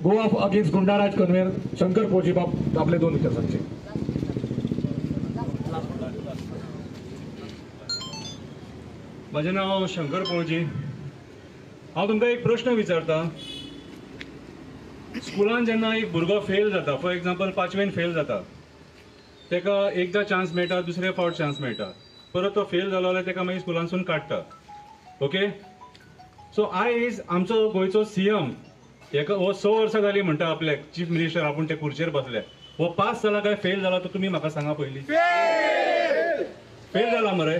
Goa against goonda raj कन्वेर Shankar पळजी बाब आपले 2 उतर सांगचे. माझे नाव शंकर पळजी. हांव तुमकां एक प्रश्न विचारता. स्कुलान जेन्ना एक भुरगो फेल जाता, फॉर एग्जाम्पल 5वेन फेल जाता, तेका एकदा चान्स मेळटा, दुसरे फावट चान्स मेळटा, परत तो फेल जालो जाल्यार तेका मागीर स्कुलानसून काडटा. ओके, सो आयज आमचो गोंयचो सीएम हेका हो 6 वर्सां जाली म्हणटा आपल्याक चीफ मिनिस्टर आपूण ते खुर्चेर बसले. हो पास जाला काय फेल जाला तो तुमी म्हाका सांगा पयलीं. फेल जाला मरे.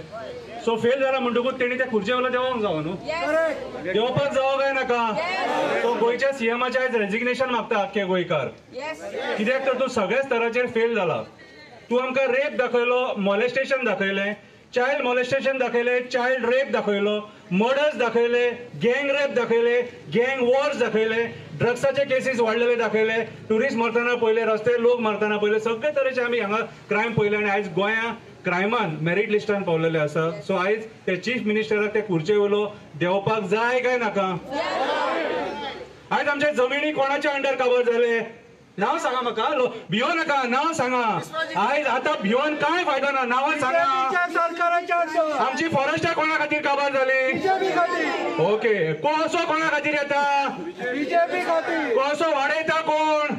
सो फेल जाला म्हणटकूच तेणी त्या खुर्चे वेलो देंवोंक जावो न्हू. देंवपाक जावो काय नाका. तो गोंयच्या सीएमाचे आयज रेजिग्नेशन मागता आख्खे गोंयकार. कित्याक तर तूं सगळ्या स्तराचेर फेल जाला. तूं आमकां रेप दाखयलो, मॉलेस्टेशन दाखयलें, चाइल्ड मॉलेस्टेशन दाखयले, चाइल्ड रेप दाखयलो, मर्डर्स दाखयले, गँग रेप दाखयले, गँग वॉर्स दाखयले, ड्रग्साचे केसीस वाडलेले दाखयले, टुरिस्ट मरतना पयले, रस्ते लोक मरतना पयले, सगळे तरेचे आमी हांगा क्रायम पयले आनी आयज गोंया क्रायमान मेरिट लिस्टान पावलेले आसा. सो आयज ते चीफ मिनिस्टराक ते खुर्चे वयलो देंवपाक जाय काय नाका. आयज आमचे जमिनी कोणाच्या अंडर काबार जाले नांव सांगा म्हाका. भियो नाका, नांव सांगा. आयज आतां भियोन काय फायदो ना. नांवां सांगा. आमची फॉरेस्टां कोणा खातीर काबार जाली. ओके, कोळसो कोणा खातीर येता. कोळसो वाडयता कोण.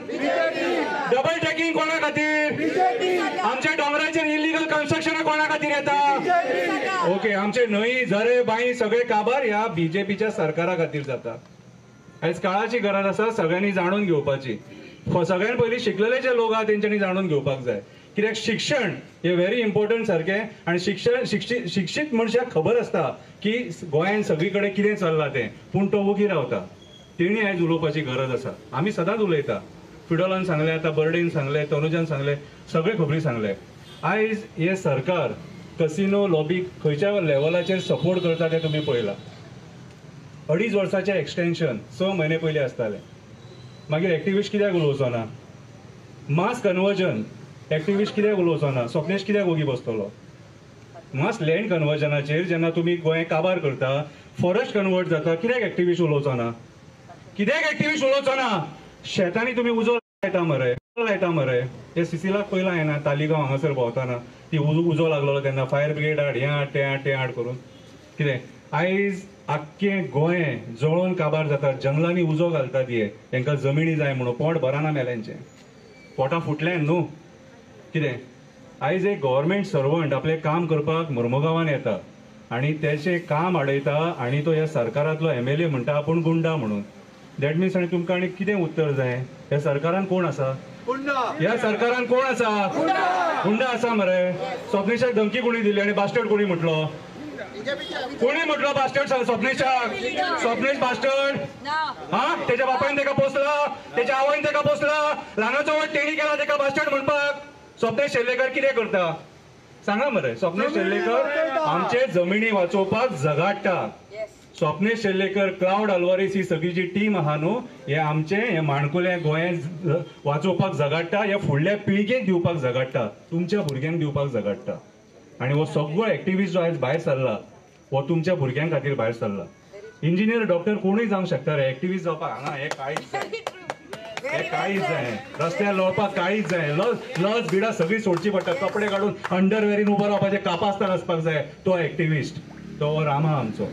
डबल टॅकिंग कोणा खातीर. आमच्या डोंगराचेर इलिगल कन्स्ट्रक्शन कोणा खातीर येता. ओके, आमचे न्हंय झरे बांय सगळे काबार ह्या बीजेपीच्या सरकारा खातीर जाता. आयज काळाची गरज आसा सगळ्यांनी जाणून घेवपाची. सगळ्यात पयलीं शिकलेले जे लोक आहात तेंच्यांनी जाणून घेवपाक जाय. कित्याक शिक्षण हे व्हेरी इम्पॉर्टंट सारखे. आणि शिक्षीत मनशाक खबर आसता की गोंयान सगळी कडेन कितें चल्लां तें, पूण तो वगी रावता. तेणी आयज उलोवपाची गरज आसा. आमी सदांच उलयता. फिडोलान सांगले, आतां बर्डेन सांगले, तनुजान सांगले, सगळे खबरी सांगले. आयज हे सरकार कसिनो लॉबीक खंयच्या लेवलाचेर सपोर्ट करता तें तुमी पळयलां. 2.5 वर्साचें एक्सटेन्शन 6 म्हयने पयलीं आसतालें. मागीर एक्टिविस्ट कित्याक उलोवचो ना. मास कन्वर्जन एक्टिविस्ट कित्याक उलोवचो ना. स्वप्नेश कित्याक वगी बसतलो. मास लँड कन्वर्जनाचेर जेन्ना तुमी गोंय काबार करता, फॉरेस्ट कन्वर्ट जाता, कित्याक एक्टिविस्ट उलोवचो ना. कित्याक एक्टिविस्ट उलोवचो ना. शेतांनी तुमी उजो लायता मरे. हे सिसिलाक पयलां हांवें तालिगांव हांगासर भोंवताना. ती उजो लागलो तेन्ना फायर ब्रिगेड हाड, हें हाड, तें हाड करून. कितें आयज आख्खें गोंय जळोवन काबार जाता. जंगलांनी उजो घालतात हे. तांकां जमिनी जाय म्हणून. पोट भरना मेल्यांचें. पोटां फुटल्यान न्हू. कितें आयज एक गव्हर्मेंट सर्वंट आपलें काम करपाक मुर्मुगांवान येता आनी तेचें काम आडयता आनी तो ह्या सरकारांतलो MLA म्हणटा आपूण गुंडा म्हणून. दॅट मिन्स आनी तुमकां आनी कितें उत्तर जाय. ह्या सरकारान कोण आसा. ह्या सरकारान कोण आसा. गुंडा आसा मरे. स्वप्नेशाक धमकी कोणी दिली आनी बास्टर्ड कोणी म्हटलो. कोणी म्हटलं बास्टर्ड. स्वप्नेश बास्टर्ड. हा, त्याच्या बापायन तेका पोसला, त्याच्या आवयन तेका पोसला, ल्हानाचो वट तेणी केला तेका बास्टर्ड म्हणपाक. स्वप्नेश शेल्लेकर कितें करता सांगा मरे. स्वप्नेश शेल्लेकर आमचे जमिनी वाचोवपाक झगडटा. स्वप्नेश शेल्लेकर, क्लाउड आल्वारीस ही सगळी जी टीम आहा न्हू, हे आमचे हे माणकुले गोंय वाचोवपाक झगडटा. हे फुडल्या पिळगेक दिवपाक झगडटा. तुमच्या भुरग्यांक दिवपाक झगडटा. आणि हो सगळो एक्टिविस्ट जो आयज भायर सरला हो तुमच्या भुरग्यां खातीर भायर सरला. इंजिनियर डॉक्टर कोणूय जावंक शकता रे. एक्टिविस्ट जावपाक हांगा हे काळीच जाय. हे काळीच जाय. रस्त्यार लोळपाक काळीच जाय. लज बिडा सगळी सोडची पडटा. कपडे काडून अंडरवेरीन उबो रावपाचें, कापास्तान आसपाक जाय. तो एक्टिविस्ट तो रामा आमचो.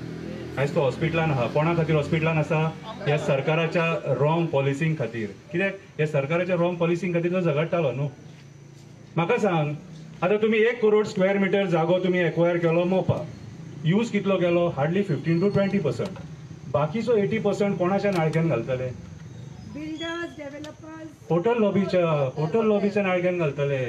आयज तो हॉस्पिटलान आहा. कोणा खातीर हॉस्पिटलान आसा. ह्या सरकाराच्या रॉंग पॉलिसींक खातीर. कित्याक ह्या सरकाराच्या रॉंग पॉलिसींक खातीर तो झगडटालो न्हू. म्हाका सांग, आता तुम्ही 1 करोड स्क्वेअर मीटर जागो तुम्ही एक्वायर केलो मोपा. यूज कितलो केलो. Hardly 15 to 20%. बाकीचो 80% कोणाच्या नाळक्यान घालतले. बिल्डर्स, डेव्हलपर्स, होटल लॉबीच्या नाळक्यान घालतले.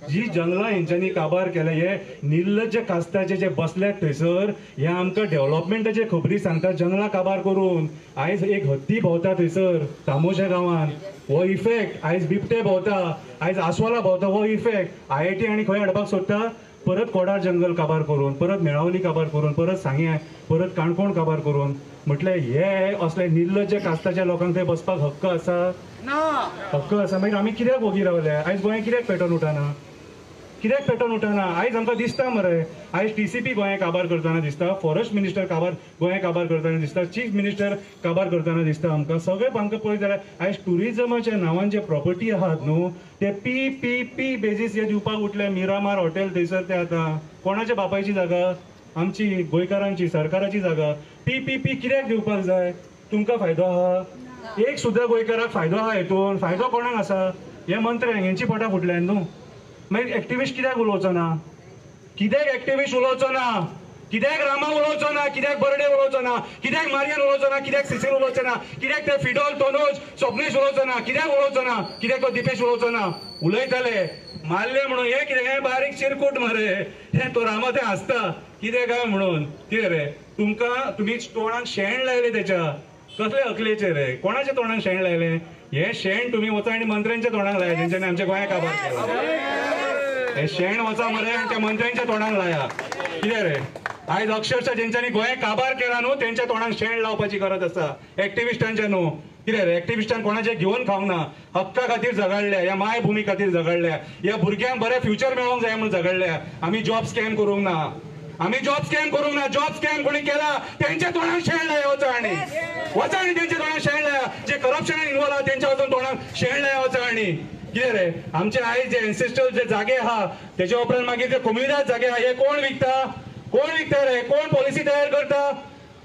जी जंगलां हेंच्यांनी काबार केले, हे निर्लज्ज कास्ताचे जे बसल्यात थंयसर, हे आमकां डेव्हलपमेंटाचे खबरी सांगतात जंगलां काबार करून. आयज एक हत्ती भोंवता थंयसर तामोशा गांवान. हो इफेक्ट. आयज बिबटे भोंवता, आयज आस्वाला भोंवता. हो इफेक्ट IIT आनी खंय हाडपाक सोदता. परत कोडार जंगल काबार करून, परत मेळावली काबार करून, परत सांग्या, परत काणकोण काबार करून. म्हटल्यार हे असले निर्लज्ज कास्ताच्या लोकांक थंय बसपाक हक्क आसा. हक्क आसा. मागीर आमी कित्याक वगी रावल्या. आयज गोंय कित्याक पेटोवन उठना. कित्याक पॅटर्न उठना? आयज आमकां दिसता मरे, आयज TCP गोंय काबार करतना दिसता, फॉरेस्ट मिनिस्टर गोंय काबार करतना दिसता, चीफ मिनिस्टर काबार करतना दिसता आमकां. सगळे आमकां पळयत जाल्यार आयज टुरिजमाच्या नांवान जे प्रॉपर्टी आहात न्हू ते PPP बेजीस हे दिवपाक उठले. मिरामार हॉटेल थंयसर ते आतां कोणाच्या बापायची जागा? आमची गोंयकारांची, सरकाराची जागा. PPP कित्याक दिवपाक जाय? तुमकां फायदो आहा? एक सुद्दां गोंयकाराक फायदो आहा हेतून? फायदो कोणाक आसा? हे मंत्र्यांक, हेंची पोटां फुटल्यान न्हू. मागीर एक्टिविस्ट कित्याक उलोवचो ना? कित्याक एक्टिविस्ट उलोवचो ना? कित्याक रामा उलोवचो ना? कित्याक बर्डे उलोवचो ना? कित्याक मारियन उलोवचो ना? कित्याक सिसील उलोवचो ना? कित्याक ते फिडोल, तोनोज, स्वप्नेश उलोवचो ना? कित्याक उलोवचो ना? कित्याक तो दिपेश उलोवचो ना? उलयताले, मारले म्हणून. हे कितें? हे बारीक चिरकूट मरे. हे तो रामा ते हांसता कितें काय म्हणून. कितें रे तुमी तोंडाक शेण लायले त्याच्या? कसले अकलेचे रे? कोणाच्या तोंडाक शेण लायले? हे शेण तुम्ही वचा आनी मंत्र्यांच्या तोंडाक लाया, जेंच्यांनी आमच्या गोंया काबार केला. हे शेण वचा मरे आनी त्या मंत्र्यांच्या तोंडाक लाया. कितें रे? आयज अक्षरशः जेंच्यांनी गोंय काबार केला न्हू तेंच्या तोंडाक शेण लावपाची गरज आसा. एक्टिविस्टांच्या न्हू. कितें रे? एक्टिविस्टान कोणाचे घेवन खावंक ना. हक्का खातीर झगडल्या, ह्या मायभूमी खातीर झगडल्या, ह्या भुरग्यांक बरें फ्युचर मेळोंक जाय म्हणून झगडल्या. आमी जॉब स्कॅम करूंक ना. आम्ही जॉब स्कॅम करूंक ना. जॉब स्कॅम कोणी केला त्यांच्या तोंडाक शेण लाया वचा आनी त्यांच्या तोंडाक शेण लाया. जे करप्शनान इन्वॉल्व आहा त्यांच्या वचून तोंडाक शेण लाया वचा आनी. कितें रे? आमचे आयज जे एन्सेस्ट्रल जे जागे आहा तेच्या उपरांत मागीर जे कोम्युनिदाद जागे आहा हे कोण विकता? कोण विकता रे? कोण पॉलिसी तयार करता?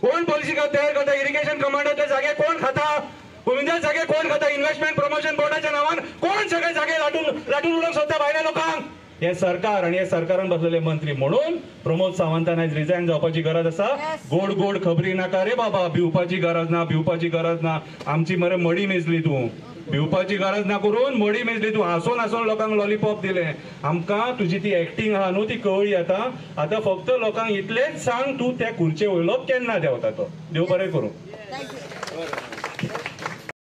कोण पॉलिसी तयार करता? इरिगेशन कमांडाचे जागे कोण खाता? कोम्युनिदाद जागे कोण खाता? इन्व्हेस्टमेंट प्रमोशन बोर्डाच्या नावान कोण सगळे जागे लाटून उडोवंक सोदता भायल्या लोकांक? हे सरकार आणि हे सरकारान बसलेले मंत्री. म्हणून प्रमोद सावंतान आयज रिजायन जावपाची गरज आसा. गोड गोड खबरी नाका रे बाबा. भिवपाची गरज ना, भिवपाची गरज ना. आमची मरे मडी मेजली तूं. भिवपाची गरज ना करून मडी मेजली तूं. हांसून हांसून लोकांक लॉलीपॉप दिले. आमकां तुजी ती एक्टिंग आहा न्हू ती कळ्ळी आतां. आतां फक्त लोकांक इतलेंच सांग तूं त्या खुर्चे वयलो केन्ना देंवता तो. देव बरें करूं.